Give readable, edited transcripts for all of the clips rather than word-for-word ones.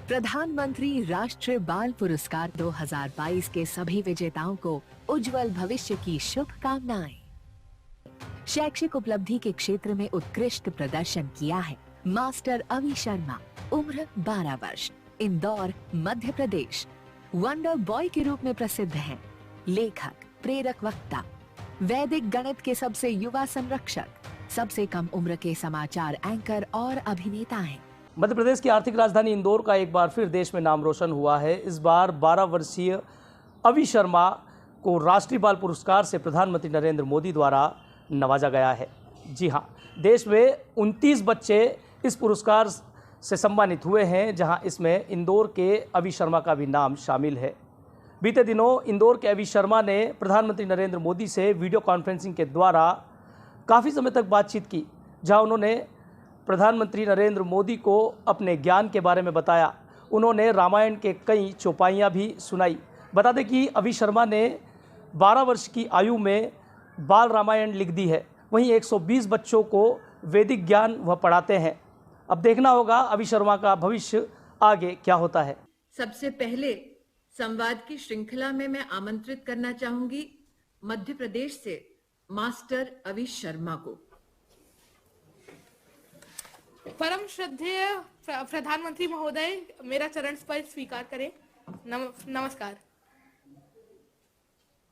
प्रधानमंत्री राष्ट्रीय बाल पुरस्कार 2022 के सभी विजेताओं को उज्जवल भविष्य की शुभकामनाएं। शैक्षिक उपलब्धि के क्षेत्र में उत्कृष्ट प्रदर्शन किया है मास्टर अवि शर्मा, उम्र 12 वर्ष, इंदौर, मध्य प्रदेश। वंडर बॉय के रूप में प्रसिद्ध हैं। लेखक, प्रेरक वक्ता, वैदिक गणित के सबसे युवा संरक्षक, सबसे कम उम्र के समाचार एंकर और अभिनेता हैं। मध्य प्रदेश की आर्थिक राजधानी इंदौर का एक बार फिर देश में नाम रोशन हुआ है। इस बार 12 वर्षीय अवि शर्मा को राष्ट्रीय बाल पुरस्कार से प्रधानमंत्री नरेंद्र मोदी द्वारा नवाजा गया है। जी हाँ, देश में 29 बच्चे इस पुरस्कार से सम्मानित हुए हैं, जहां इसमें इंदौर के अवि शर्मा का भी नाम शामिल है। बीते दिनों इंदौर के अवि शर्मा ने प्रधानमंत्री नरेंद्र मोदी से वीडियो कॉन्फ्रेंसिंग के द्वारा काफ़ी समय तक बातचीत की, जहां उन्होंने प्रधानमंत्री नरेंद्र मोदी को अपने ज्ञान के बारे में बताया। उन्होंने रामायण के कई चौपाइयाँ भी सुनाई। बता दें कि अवि शर्मा ने 12 वर्ष की आयु में बाल रामायण लिख दी है। वहीं 120 बच्चों को वैदिक ज्ञान वह पढ़ाते हैं। अब देखना होगा अवि शर्मा का भविष्य आगे क्या होता है। सबसे पहले संवाद की श्रृंखला में मैं आमंत्रित करना चाहूंगी मध्य प्रदेश से मास्टर अवि शर्मा को। परम श्रद्धेय प्रधानमंत्री महोदय, मेरा चरण स्पर्श स्वीकार करें। नमस्कार।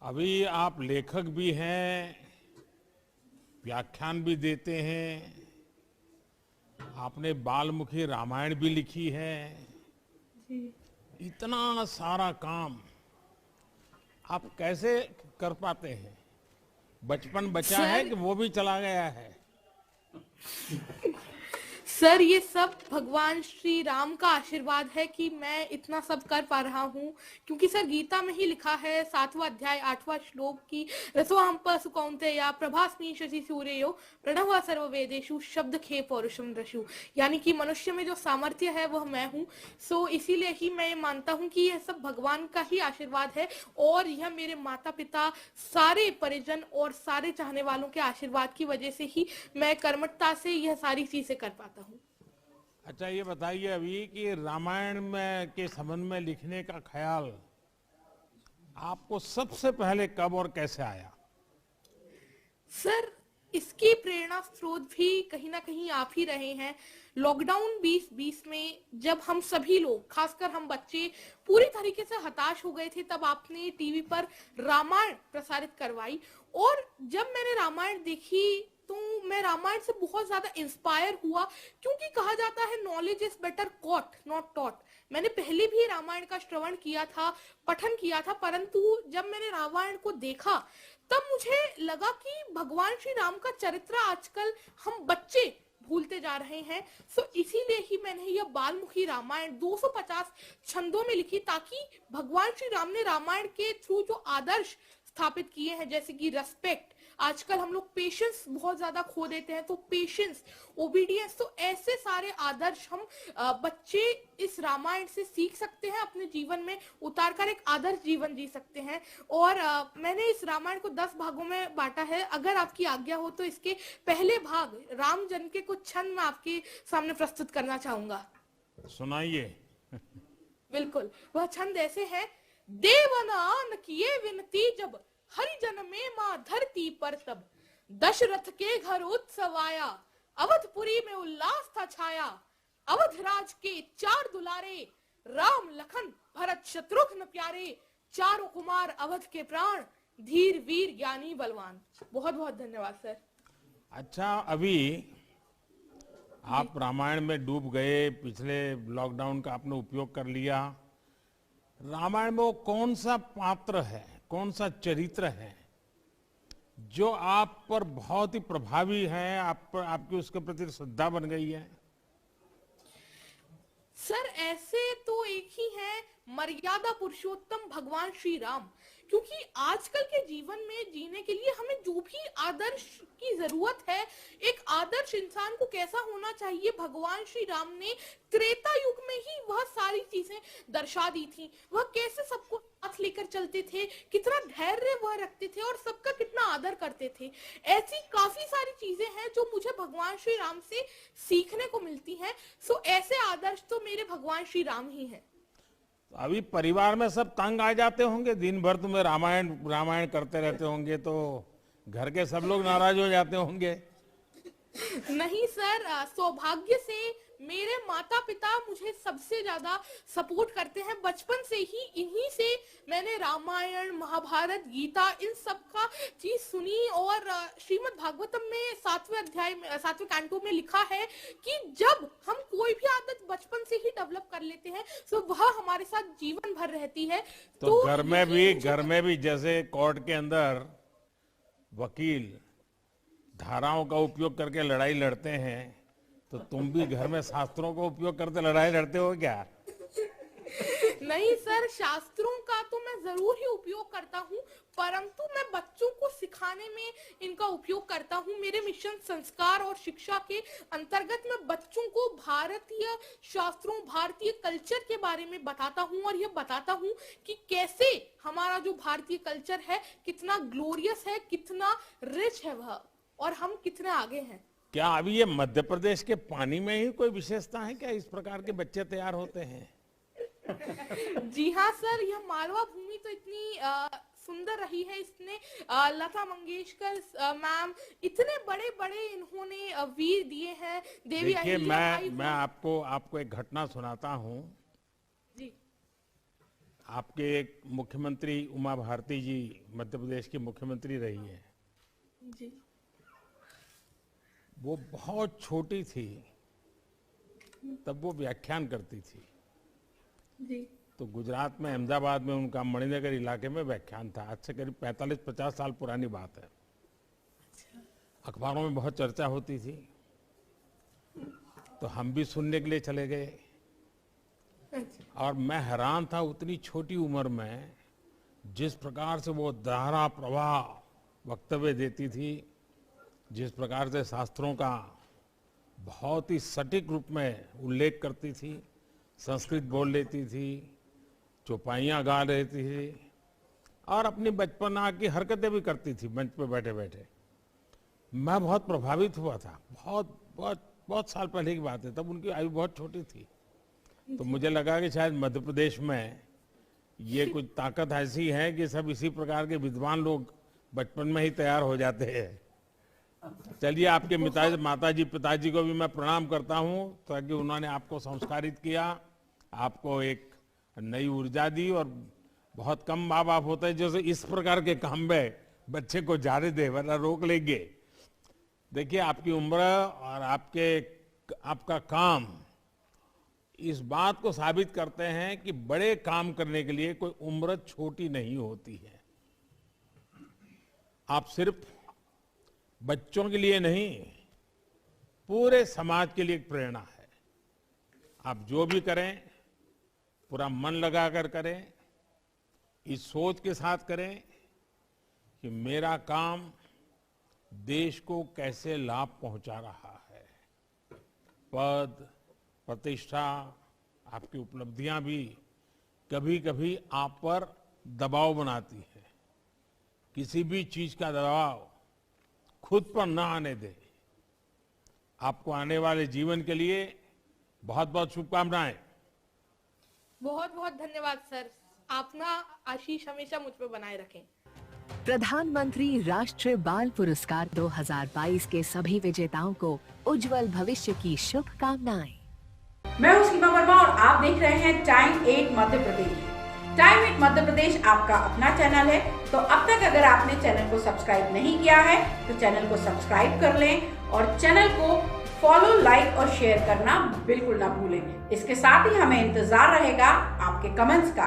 अभी आप लेखक भी हैं, व्याख्यान भी देते हैं, आपने बालमुखी रामायण भी लिखी है। इतना सारा काम आप कैसे कर पाते हैं? बचपन बचा है कि वो भी चला गया है? सर, ये सब भगवान श्री राम का आशीर्वाद है कि मैं इतना सब कर पा रहा हूँ, क्योंकि सर गीता में ही लिखा है 7वां अध्याय 8वां श्लोक की रसोहम पशु कौन्तेया प्रभास्मि शशि सूर्यो प्रणव सर्ववेदेषु शब्द खे पौरुषम रशु, यानी कि मनुष्य में जो सामर्थ्य है वह मैं हूँ। सो इसीलिए ही मैं ये मानता हूँ कि यह सब भगवान का ही आशीर्वाद है, और यह मेरे माता पिता, सारे परिजन और सारे चाहने वालों के आशीर्वाद की वजह से ही मैं कर्मठता से यह सारी चीजें कर पाता हूँ। अच्छा, ये बताइए अभी कि रामायण में के संबंध में लिखने का ख्याल आपको सबसे पहले कब और कैसे आया? सर, इसकी प्रेरणा स्रोत भी कहीं ना कहीं आप ही रहे हैं। लॉकडाउन 2020 में जब हम सभी लोग, खासकर हम बच्चे, पूरी तरीके से हताश हो गए थे, तब आपने टीवी पर रामायण प्रसारित करवाई, और जब मैंने रामायण देखी तो मैं रामायण से बहुत ज्यादा इंस्पायर हुआ, क्योंकि कहा जाता है knowledge is better caught not taught. मैंने पहले भी रामायण का श्रवण किया था, पठन किया था, परंतु जब मैंने रामायण को देखा तब मुझे लगा कि भगवान श्री राम का चरित्र आजकल हम बच्चे भूलते जा रहे हैं। सो इसीलिए ही मैंने यह बालमुखी रामायण 250 छंदों में लिखी, ताकि भगवान श्री राम ने रामायण के थ्रू जो आदर्श स्थापित किए हैं, जैसे कि रेस्पेक्ट, आजकल हम लोग पेशेंस बहुत ज्यादा खो देते हैं, तो पेशेंस, ओबीडियंस, तो ऐसे सारे आदर्श हम बच्चे इस रामायण से सीख सकते हैं, अपने जीवन में उतारकर एक आदर्श जीवन जी सकते हैं। और मैंने इस रामायण को 10 भागों में बांटा है। अगर आपकी आज्ञा हो तो इसके पहले भाग राम जन्म के कुछ छंद मैं आपके सामने प्रस्तुत करना चाहूंगा। सुनाइए। बिल्कुल, वह छंद ऐसे है। देवनान किए विनती जब हरिजन में मां धरती पर, तब दशरथ के घर उत्सव आया, अवधपुरी में उल्लास था छाया। अवधराज के 4 दुलारे, राम लखन भरत शत्रुघ्न प्यारे, चारों कुमार अवध के प्राण, धीर वीर ज्ञानी बलवान। बहुत बहुत धन्यवाद सर। अच्छा, अभी आप रामायण में डूब गए, पिछले लॉकडाउन का आपने उपयोग कर लिया। रामायण में वो कौन सा पात्र है, कौन सा चरित्र है जो आप पर बहुत ही प्रभावी है, आप पर, आपकी उसके प्रति श्रद्धा बन गई है? सर, ऐसे तो एक ही है, मर्यादा पुरुषोत्तम भगवान श्री राम, क्योंकि आजकल के जीवन में जीने के लिए हमें जो भी आदर्श की जरूरत है, एक आदर्श इंसान को कैसा होना चाहिए, भगवान श्री राम ने त्रेता युग में ही वह सारी चीजें दर्शा दी थी। वह कैसे सबको साथ साथ लेकर चलते थे, कितना धैर्य वह रखते थे और सबका कितना आदर करते थे। ऐसी काफी सारी चीजें हैं जो मुझे भगवान श्री राम से सीखने को मिलती हैं। सो ऐसे आदर्श तो मेरे भगवान श्री राम ही हैं। अभी परिवार में सब तंग आ जाते होंगे, दिन भर तुम्हें रामायण रामायण करते रहते होंगे, तो घर के सब लोग नाराज हो जाते होंगे। नहीं सर, सौभाग्य से मेरे माता पिता मुझे सबसे ज्यादा सपोर्ट करते हैं। बचपन से ही इन्हीं से मैंने रामायण, महाभारत, गीता इन सब का चीज सुनी। और श्रीमद् भागवतम में 7वें अध्याय में 7वें कांटो में लिखा है कि जब हम कोई भी आदत बचपन से ही डेवलप कर लेते हैं तो वह हमारे साथ जीवन भर रहती है। तो घर में भी जैसे कोर्ट के अंदर वकील धाराओं का उपयोग करके लड़ाई लड़ते हैं, तो तुम भी घर में शास्त्रों का उपयोग करते लड़ाई लड़ते हो क्या? नहीं सर, शास्त्रों का तो मैं जरूर ही उपयोग करता हूँ, परंतु मैं बच्चों को सिखाने में इनका उपयोग करता हूँ। मेरे मिशन संस्कार और शिक्षा के अंतर्गत मैं बच्चों को भारतीय शास्त्रों, भारतीय कल्चर के बारे में बताता हूँ और यह बताता हूँ कि कैसे हमारा जो भारतीय कल्चर है कितना ग्लोरियस है, कितना रिच है वह, और हम कितने आगे हैं। क्या अभी ये मध्य प्रदेश के पानी में ही कोई विशेषता है क्या, इस प्रकार के बच्चे तैयार होते हैं? जी हाँ सर, यह मालवा भूमि तो इतनी सुंदर रही है। इसने लता मंगेशकर मैम इतने बड़े बड़े इन्होंने वीर दिए हैं। देवी देखिए, अहिल्याबाई मैं आपको एक घटना सुनाता हूँ। जी। आपके एक मुख्यमंत्री उमा भारती जी मध्य प्रदेश की मुख्यमंत्री रही है। जी। वो बहुत छोटी थी तब वो व्याख्यान करती थी। जी। तो गुजरात में अहमदाबाद में उनका मणिनगर इलाके में व्याख्यान था। आज से करीब 45-50 साल पुरानी बात है। अखबारों में बहुत चर्चा होती थी, तो हम भी सुनने के लिए चले गए। और मैं हैरान था, उतनी छोटी उम्र में जिस प्रकार से वो धारा प्रवाह वक्तव्य देती थी, जिस प्रकार से शास्त्रों का बहुत ही सटीक रूप में उल्लेख करती थी, संस्कृत बोल लेती थी, चौपाइयाँ गा लेती थी और अपनी बचपना की हरकतें भी करती थी मंच पे बैठे बैठे। मैं बहुत प्रभावित हुआ था। बहुत साल पहले की बात है, तब उनकी आयु बहुत छोटी थी। तो मुझे लगा कि शायद मध्य प्रदेश में ये कुछ ताकत ऐसी है कि सब इसी प्रकार के विद्वान लोग बचपन में ही तैयार हो जाते हैं। चलिए, आपके माताजी पिताजी को भी मैं प्रणाम करता हूं, ताकि उन्होंने आपको संस्कारित किया, आपको एक नई ऊर्जा दी। और बहुत कम माँ बाप होते हैं जो इस प्रकार के काम में बच्चे को जाने दे, वरना रोक लेंगे। देखिए, आपकी उम्र और आपका काम इस बात को साबित करते हैं कि बड़े काम करने के लिए कोई उम्र छोटी नहीं होती है। आप सिर्फ बच्चों के लिए नहीं, पूरे समाज के लिए एक प्रेरणा है। आप जो भी करें पूरा मन लगाकर करें, इस सोच के साथ करें कि मेरा काम देश को कैसे लाभ पहुंचा रहा है। पद, प्रतिष्ठा, आपकी उपलब्धियां भी कभी कभी आप पर दबाव बनाती है। किसी भी चीज का दबाव खुद पर न आने दे। आपको आने वाले जीवन के लिए बहुत बहुत शुभकामनाएं। बहुत बहुत धन्यवाद सर, अपना आशीष हमेशा मुझ पर बनाए रखें। प्रधानमंत्री राष्ट्रीय बाल पुरस्कार 2022 के सभी विजेताओं को उज्जवल भविष्य की शुभकामनाएं। मैं हूं सीमा वर्मा और आप देख रहे हैं टाइम 8 मध्य प्रदेश। टाइम 8 मध्य प्रदेश आपका अपना चैनल है, तो अब तक अगर आपने चैनल को सब्सक्राइब नहीं किया है तो चैनल को सब्सक्राइब कर लें और चैनल को फॉलो, लाइक और शेयर करना बिल्कुल ना भूलें। इसके साथ ही हमें इंतजार रहेगा आपके कमेंट्स का।